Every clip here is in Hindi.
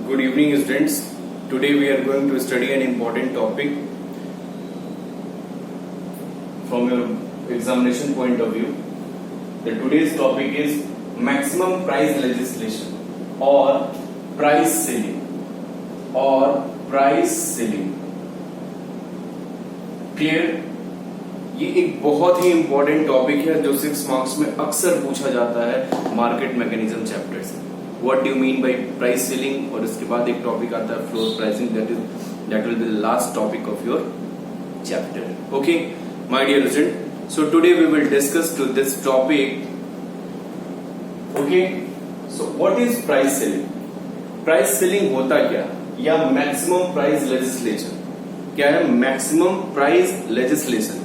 Good evening, students. Today we are going to study an important topic from your examination point of view. The today's topic is maximum price legislation or price ceiling Clear? ये एक बहुत ही इंपॉर्टेंट टॉपिक है जो 6 मार्क्स में अक्सर पूछा जाता है मार्केट मैकेनिज्म चैप्टर से. What do you mean by price ceiling, और इसके बाद एक टॉपिक आता है floor pricing, that will be the last topic of your chapter. Okay my dear student, so today we will discuss to this topic. Okay, so what is price ceiling? Price ceiling होता क्या, या मैक्सिमम प्राइस लेजिस्लेशन क्या है? Maximum price legislation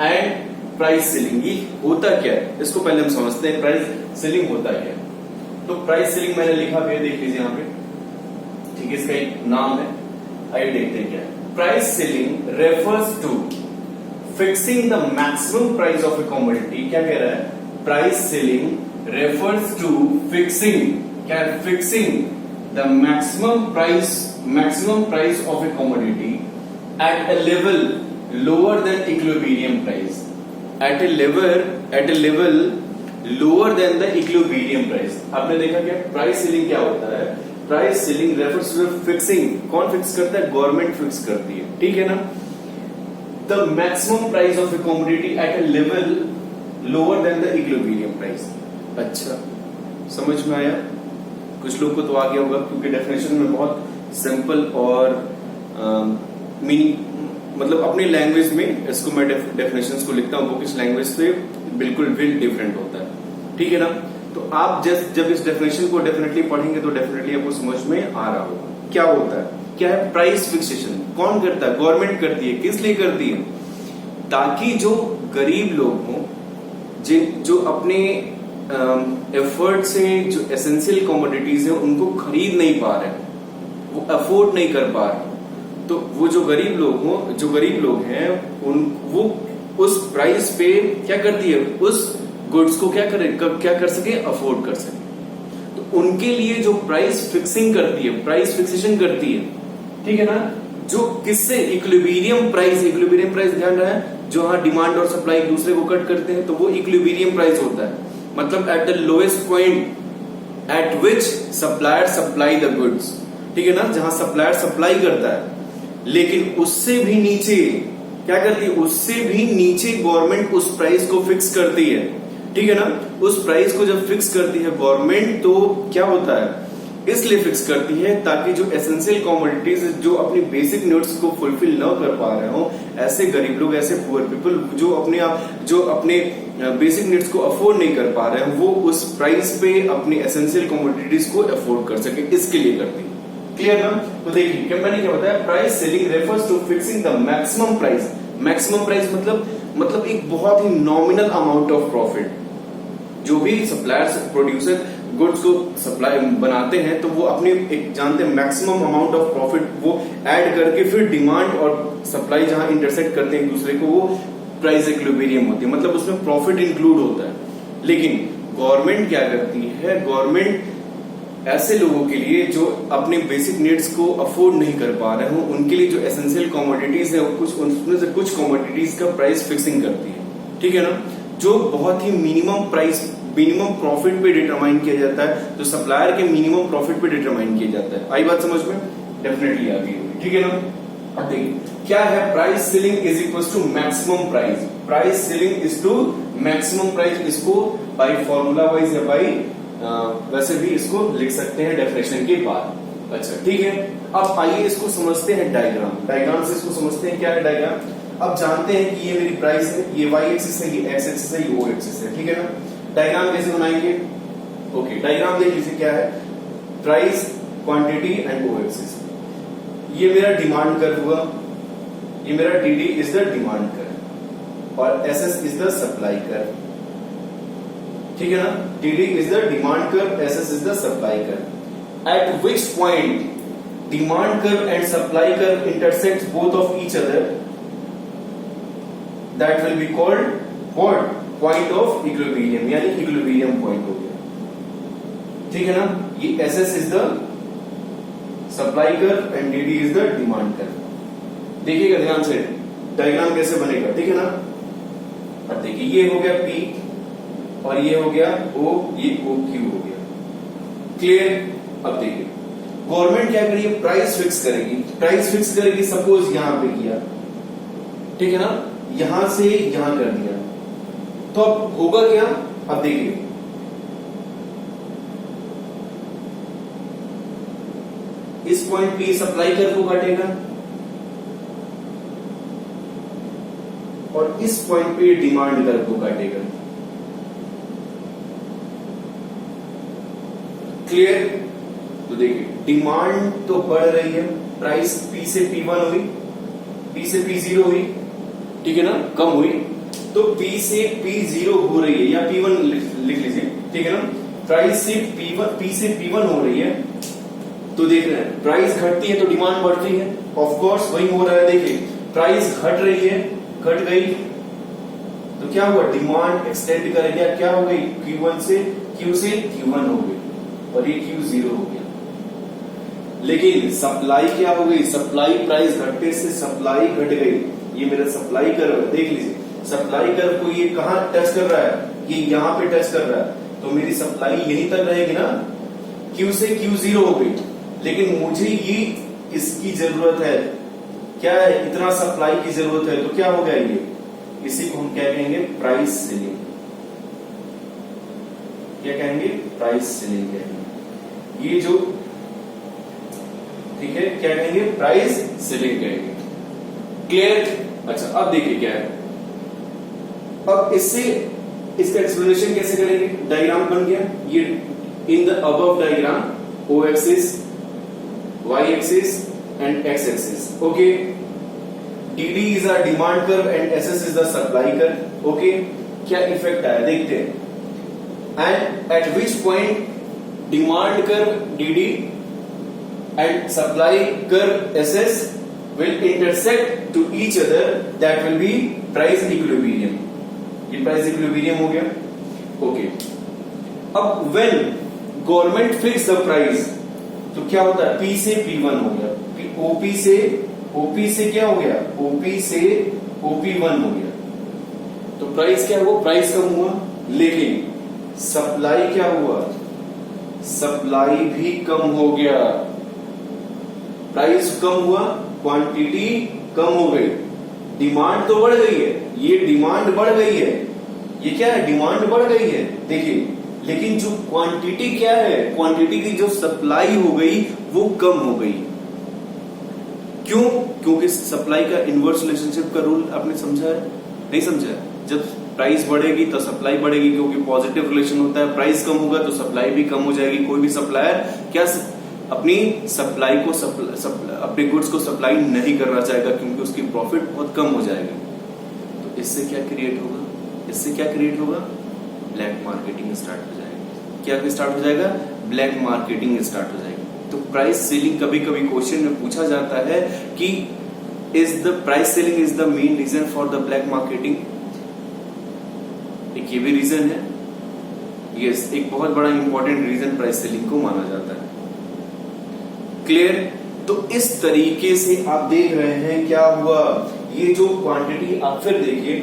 and price ceiling, ये होता क्या है इसको पहले हम समझते हैं. प्राइस सीलिंग होता क्या है? तो प्राइस सीलिंग मैंने लिखा भी है, देख लीजिए यहाँ पे. ठीक है, इसका एक नाम है. आइए देखते हैं क्या है. Price ceiling refers to fixing the maximum price of a commodity. क्या कह रहा है? Price ceiling refers to fixing, क्या है? Fixing the maximum price of a commodity at a level lower than equilibrium price. At a level lower than the equilibrium price. आपने देखा क्या प्राइस सीलिंग क्या होता है? Price ceiling refers to fixing. कौन फिक्स करता है? गवर्नमेंट फिक्स करती है. ठीक है ना. The maximum price of a commodity at a level lower than the equilibrium price. अच्छा, समझ में आया? कुछ लोग को तो आ गया होगा, क्योंकि डेफिनेशन में बहुत सिंपल और मीनिंग, मतलब अपनी लैंग्वेज में इसको मैं डेफिनेशंस को लिखता हूं, बुक इस लैंग्वेज से बिल्कुल भी डिफरेंट होता है. ठीक है ना. तो आप जब इस डेफिनेशन को डेफिनेटली पढ़ेंगे तो डेफिनेटली आपको समझ में आ रहा होगा क्या होता है. क्या है प्राइस फिक्सेशन? कौन करता है? गवर्नमेंट करती है. किस लिए करती है? ताकि जो गरीब लोग हों, जो अपने एफर्ट से जो एसेंशियल कमोडिटीज है उनको खरीद नहीं पा रहे, वो अफोर्ड नहीं कर पा रहे, तो वो जो गरीब लोग हैं वो उस प्राइस पे क्या करती है? उस गुड्स को क्या कर सके? अफोर्ड कर सके. तो उनके लिए जो प्राइस फिक्सिंग करती है, प्राइस फिक्सेशन करती है. ठीक है ना. जो किससे? इक्विलिब्रियम प्राइस ध्यान रहा है, जो हाँ डिमांड और सप्लाई एक दूसरे को कट करते हैं, तो वो इक्विलिब्रियम प्राइस होता है. मतलब at the lowest point eight which supplier supply the goods. ठीक है ना. जहां सप्लायर सप्लाई करता है, लेकिन उससे भी नीचे क्या करती है? उससे भी नीचे गवर्नमेंट उस प्राइस को फिक्स करती है. ठीक है ना. उस प्राइस को जब फिक्स करती है गवर्नमेंट, तो क्या होता है? इसलिए फिक्स करती है ताकि जो एसेंशियल कमोडिटीज जो अपनी बेसिक नीड्स को फुलफिल न कर पा रहे हो, ऐसे गरीब लोग, ऐसे पुअर पीपल जो अपने बेसिक नीड्स को अफोर्ड नहीं कर पा रहे हैं, वो उस प्राइस पे अपनी एसेंशियल कमोडिटीज को अफोर्ड कर सके, इसके लिए करती है. क्लियर ना. तो देखिए क्या मैंने क्या बताया. Price ceiling refers to fixing the maximum price. Maximum price मतलब एक बहुत ही नॉमिनल अमाउंट ऑफ प्रॉफिट. जो भी सप्लायर्स प्रोड्यूसर गुड्स को सप्लाई बनाते हैं, तो वो अपने एक जानते हैं मैक्सिमम अमाउंट ऑफ प्रॉफिट वो ऐड करके फिर डिमांड और सप्लाई जहां इंटरसेक्ट करते हैं एक दूसरे को, वो प्राइस इक्विलिब्रियम होती है. मतलब उसमें प्रॉफिट इंक्लूड होता है. लेकिन गवर्नमेंट क्या करती है? गवर्नमेंट ऐसे लोगों के लिए जो अपने बेसिक नीड्स को अफोर्ड नहीं कर पा रहे हो, उनके लिए जो एसेंशियल कमोडिटीज है, उनमें से कुछ कमोडिटीज का प्राइस फिक्सिंग करती है. ठीक है ना. जो बहुत ही मिनिमम प्रॉफिट पे डिटरमाइन किया जाता है, जो सप्लायर के मिनिमम प्रॉफिट पे डिटरमाइन किया जाता है. आई बात समझ में? डेफिनेटली आ गई होगी. ठीक है ना. अब देखिए क्या है. Price ceiling is equal to maximum price. Price ceiling is to maximum price. इसको बाई फॉर्मूला वाइज या बाई वैसे भी इसको लिख सकते हैं डेफिनेशन के बाद. अच्छा ठीक है. अब आइए इसको समझते हैं डायग्राम से इसको समझते हैं. क्या है डायग्राम? अब जानते हैं कि ये मेरी प्राइस है, ये वाई एक्सिस है, ये एक्स एक्सिस है, ये ओ एक्सिस है. ठीक है ना. डायग्राम कैसे बनाएंगे? ओके, डायग्राम देख लीजिए क्या है. Price, quantity and O axis. ये मेरा डिमांड कर्व हुआ, ये मेरा TD is the demand curve और SS is the supply curve. ठीक है ना. TD is the demand curve, SS is the supply curve. At which point demand curve and supply curve intersects both of each other, that will be called what? Point of equilibrium, यानी इक्विलिब्रियम पॉइंट हो गया. ठीक है ना. ये SS is the supply curve and D D is the demand curve. देखिएगा ध्यान से डायग्राम कैसे बनेगा, ठीक है ना। अब देखिए ये हो गया P और ये हो गया O, ये OQ हो गया, क्लियर। अब देखिए गवर्नमेंट क्या करेगी, प्राइस फिक्स करेगी। प्राइस फिक्स करेगी, सपोज यहां पे किया, ठीक है ना, यहां से यहां कर दिया, तो अब होगा क्या, अब देखिए इस पॉइंट पे सप्लाई कर्व को काटेगा और इस पॉइंट पे डिमांड कर्व को काटेगा, क्लियर। तो देखिए डिमांड तो बढ़ रही है, प्राइस P से P1 हुई, P से P0 हुई, ठीक है ना, कम हुई, तो P से P0 हो रही है, या P1 लिख लीजिए, ठीक है ना। प्राइस से P से P1 हो रही है, तो देख रहे हैं प्राइस घटती है तो डिमांड बढ़ती है, ऑफ कोर्स वही हो रहा है। देखिए प्राइस घट रही है, घट गई तो क्या हुआ, डिमांड एक्सटेंड करेगा, क्या हो गई, Q1 से Q1 हो गई और ये Q0 हो गया। लेकिन सप्लाई क्या हो गई, सप्लाई प्राइस घटने से सप्लाई घट गई, ये मेरा सप्लाई कर्व है, देख लीजिए सप्लाई कर्व को ये कहां टच कर रहा है, ये यहां पे टच कर रहा है, तो मेरी सप्लाई यहीं तक रहेगी ना, Q से Q0 हो गई। लेकिन मुझे ये इसकी जरूरत है, क्या है, इतना सप्लाई की जरूरत है, तो क्या हो गया ये, इसी को हम क्या कहेंगे, प्राइस सीलिंग। क्या कहेंगे, प्राइस सीलिंग कहेंगे, ये जो, ठीक है, क्या कहेंगे, प्राइस सीलिंग कहेंगे, क्लियर। अच्छा अब देखिए क्या है, अब इससे इसका एक्सप्लेनेशन कैसे करेंगे, डायग्राम बन गया ये, in the above diagram O axis, Y axis and X axis, okay. DD is a demand curve and SS is the supply curve, okay. क्या इफेक्ट आया देखते हैं, and eight which point demand curve DD and supply curve SS will intersect to each other, that will be price equilibrium। ये price equilibrium हो गया, ओके। अब when government fix the price, तो क्या होता है, P से P1 हो गया, OP से क्या हो गया, OP से OP1 हो गया, तो प्राइस क्या हुआ, प्राइस कम हुआ, लेकिन सप्लाई क्या हुआ, सप्लाई भी कम हो गया। प्राइस कम हुआ, क्वांटिटी कम हो गई, डिमांड तो बढ़ गई है, ये डिमांड बढ़ गई है, ये क्या है, डिमांड बढ़ गई है, देखिए, लेकिन जो क्वांटिटी क्या है, क्वांटिटी की जो सप्लाई हो गई वो कम हो गई। क्यों, क्योंकि सप्लाई का इनवर्स रिलेशनशिप का रूल आपने समझा है, नहीं समझा है, जब प्राइस बढ़ेगी तो सप्लाई बढ़ेगी, क्योंकि पॉजिटिव रिलेशन होता है, प्राइस कम होगा तो सप्लाई भी कम हो जाएगी। कोई भी सप्लायर क्या अपनी सप्लाई को अपने गुड्स को सप्लाई नहीं करना चाहेगा, क्योंकि उसकी प्रॉफिट बहुत कम हो जाएगी। तो इससे क्या क्रिएट होगा, इससे क्या क्रिएट होगा, ब्लैक मार्केटिंग स्टार्ट हो जाएगी। क्या स्टार्ट हो जाएगा, ब्लैक मार्केटिंग स्टार्ट हो जाएगी। तो प्राइस सेलिंग कभी कभी क्वेश्चन में पूछा जाता है कि is the price ceiling is the main reason for the black marketing. एक ये भी रीजन है, यस, एक बहुत बड़ा इंपॉर्टेंट रीजन प्राइस सेलिंग को माना जाता है, क्लियर। तो इस तरीके से आप देख रहे हैं क्या हुआ, ये जो क्वांटिटी, आप फिर देखिए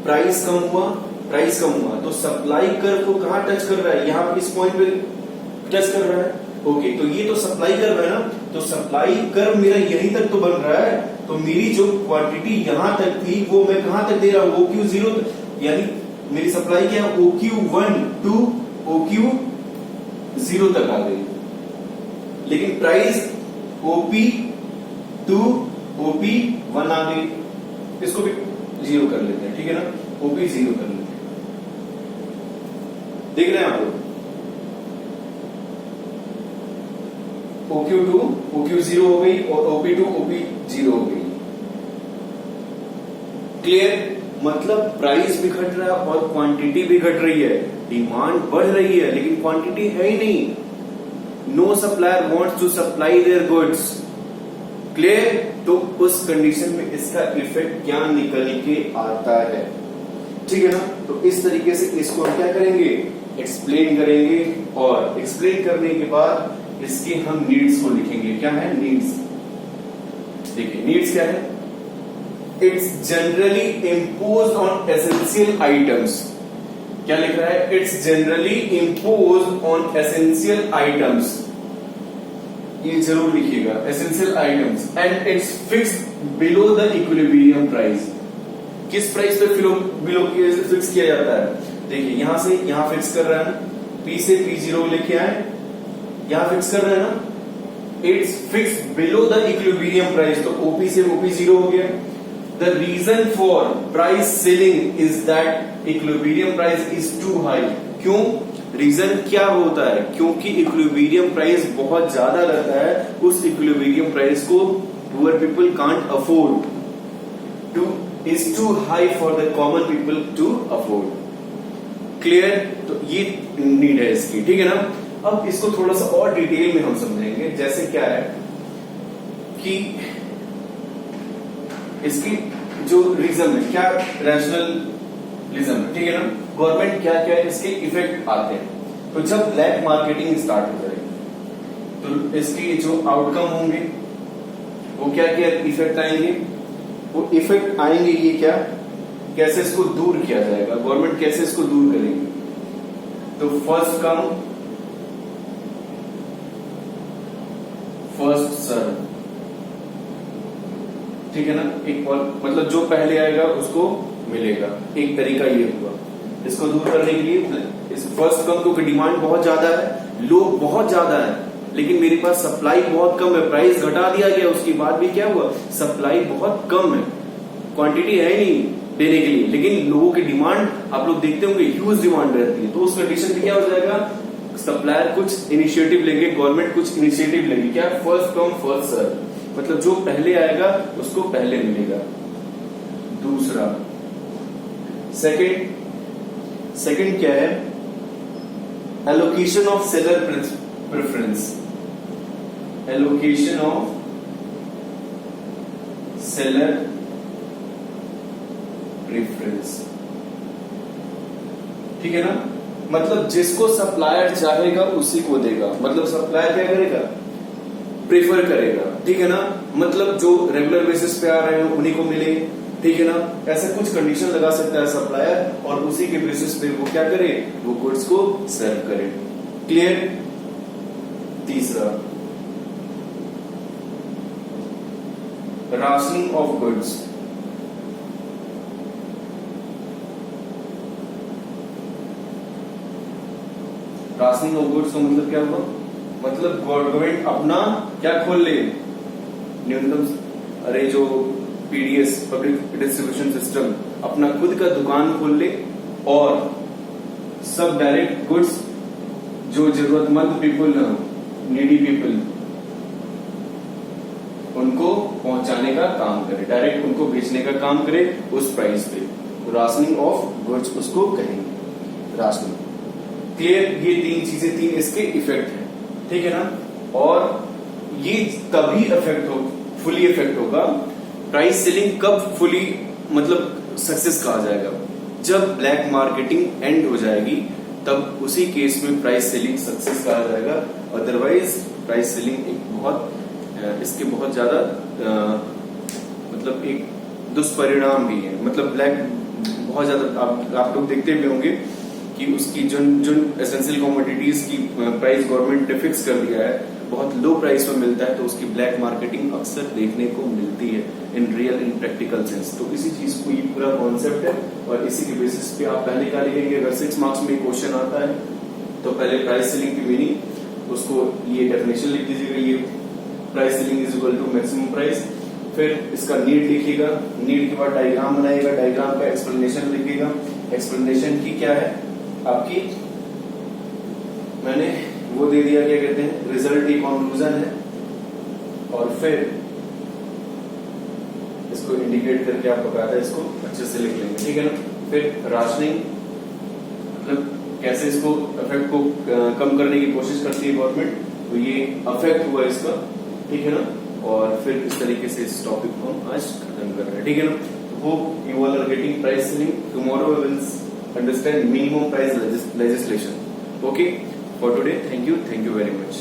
प्राइस कम हुआ, प्राइस कम हुआ तो सप्लाई कर्व को कहां टच कर रहा है, यहां इस पॉइंट पे टच कर रहा है, ओके। तो ये तो सप्लाई कर्व है ना, तो सप्लाई कर्व मेरा यहीं तक तो बन रहा है, तो मेरी जो क्वांटिटी यहां तक थी वो मैं कहां तक दे रहा हूं, OQ0, यानी मेरी सप्लाई क्या है, OQ1 to OQ0 तक आ गई, लेकिन प्राइस OP2 OP1 आ गई, इसको भी 0 कर लेते हैं, ठीक है ना, OP0 कर लेते हैं, देख रहे हैं आप लोग, OQ2 OQ0 हो गई और OP2 OP0 हो गई, क्लियर। मतलब प्राइस भी घट रहा है और क्वांटिटी भी घट रही है, डिमांड बढ़ रही है लेकिन क्वांटिटी है ही नहीं, no supplier wants to supply their goods, clear. तो उस कंडीशन में इसका इफेक्ट क्या निकल के आता है, ठीक है ना। तो इस तरीके से इसको हम क्या करेंगे, एक्सप्लेन करेंगे, और एक्सप्लेन करने के बाद इसकी हम नीड्स को लिखेंगे। क्या है नीड्स? देखिए नीड्स क्या है? It's generally imposed on essential items. क्या लिख रहा है? It's generally imposed on essential items. ये जरूर लिखिएगा, essential items, and it's fixed below the equilibrium price. किस प्राइस पे बिलो फिक्स किया जाता है? देखिए यहां से यहां फिक्स कर रहा है ना, P से P0 लेके आए, यहां फिक्स कर रहे हैं ना, it's fix below the equilibrium price, तो OP से OP0 हो गया। The reason for price ceiling is that equilibrium price is too high. क्यों? रीजन क्या होता है? क्योंकि इक्विलिब्रियम प्राइस बहुत ज्यादा रहता है, उस इक्विलिब्रियम प्राइस को poor people can't afford to, is too high for the common people to afford. Clear? तो ये नीड है इसकी, ठीक है ना। अब इसको थोड़ा सा और डिटेल में हम समझेंगे। जैसे क्या है कि इसकी जो रीजन है, क्या रैशनलिज्म है, ठीक है ना। गवर्नमेंट क्या क्या इसके इफेक्ट आते हैं। तो जब ब्लैक मार्केटिंग स्टार्ट हो जाएगी तो इसके जो आउटकम होंगे वो क्या क्या इफेक्ट आएंगे? वो इफेक्ट आएंगे ये क्या, कैसे इसको दूर किया जाएगा, गवर्नमेंट कैसे इसको दूर करेगी। तो फर्स्ट कम फर्स्ट सर्व, ठीक है ना। एक मतलब जो पहले आएगा उसको मिलेगा, एक तरीका ये हुआ। इसको दूर करने के लिए इस फर्स्ट कम, क्योंकि डिमांड बहुत ज्यादा है, लोग बहुत ज्यादा है, लेकिन मेरे पास सप्लाई बहुत कम है, प्राइस घटा दिया गया, उसके बाद भी क्या हुआ, सप्लाई बहुत कम है, क्वांटिटी है नहीं देने के लिए, लेकिन लोगों की डिमांड आप लोग देखते होंगे ह्यूज डिमांड रहती है। तो उस कंडीशन में क्या हो जाएगा, सप्लायर कुछ इनिशिएटिव लेंगे, गवर्नमेंट कुछ इनिशिएटिव लेगी। क्या? फर्स्ट कम फर्स्ट सर्व, मतलब जो पहले आएगा उसको पहले मिलेगा। दूसरा सेकंड क्या है? Allocation of seller preference, allocation of seller preference, ठीक है ना। मतलब जिसको सप्लायर चाहेगा उसी को देगा, मतलब सप्लायर क्या करेगा, प्रेफर करेगा, ठीक है ना। मतलब जो रेगुलर बेसिस पे आ रहे हैं उन्हीं को मिले, ठीक है ना। ऐसा कुछ कंडीशन लगा सकता है सप्लायर, और उसी के बेसिस पे वो क्या करे, वो गुड्स को सर्व करे। क्लियर? तीसरा rationing of goods, rationing of goods का मतलब क्या हुआ, मतलब गवर्नमेंट अपना क्या खोल ले, न्यूनतम, अरे जो PDS पब्लिक डिस्ट्रीब्यूशन सिस्टम, अपना खुद का दुकान खोल ले, और सब डायरेक्ट गुड्स जो जरूरतमंद पीपल, नीडी पीपल, उनको पहुंचाने का काम करे, डायरेक्ट उनको बेचने का काम करे उस प्राइस पे। राशनिंग ऑफ गुड्स उसको कहेंगे, राशनिंग। क्लियर? ये तीन चीजें, तीन इसके इफेक्ट हैं, ठीक है ना। और ये तभी फुली इफेक्ट होगा, प्राइस सेलिंग कब फुली मतलब सक्सेस कहा जाएगा, जब ब्लैक मार्केटिंग एंड हो जाएगी, तब उसी केस में प्राइस सेलिंग सक्सेस कहा जाएगा। अदरवाइज प्राइस सेलिंग एक बहुत इसके बहुत ज्यादा मतलब एक दुष्परिणाम भी है। मतलब ब्लैक बहुत ज्यादा आप लोग देखते भी होंगे कि उसकी जो एसेंशियल कमोडिटीज की प्राइस गवर्नमेंट ने फिक्स कर दिया है, बहुत लो प्राइस में मिलता है, तो उसकी ब्लैक मार्केटिंग अक्सर देखने को मिलती है in real in practical sense. तो इसी चीज को ये पूरा कॉन्सेप्ट है, और इसी के बेसिस पे आप पहले क्या लिखेंगे, अगर 6 मार्क्स में क्वेश्चन आता है तो पहले प्राइस सेलिंग की मीनिंग, उसको ये डेफिनेशन लिख दीजिएगा, ये price ceiling is equal to maximum price. फिर इसका नीड लिखिएगा, नीड के बाद डायग्राम बनाइएगा, डायग्राम का एक्सप्लेनेशन लिखिएगा। एक्सप्लेनेशन की क्या है आपकी, मैंने वो दे दिया, क्या कहते हैं, रिजल्ट एक कंक्लूजन है, और फिर इसको इंडिकेट करके आप बकायदा इसको अच्छे से लिख लेंगे, ठीक है ना। फिर राशनिंग, मतलब कैसे इसको इफेक्ट को कम करने की कोशिश करती है गवर्नमेंट, तो ये इफेक्ट हुआ इसका, ठीक है ना। और फिर इस तरीके से इस टॉपिक को हम आज खत्म कर रहे हैं, ठीक है ना। Hope you all are getting price ceiling. Tomorrow we will understand minimum price legislation. Okay, for today, thank you very much.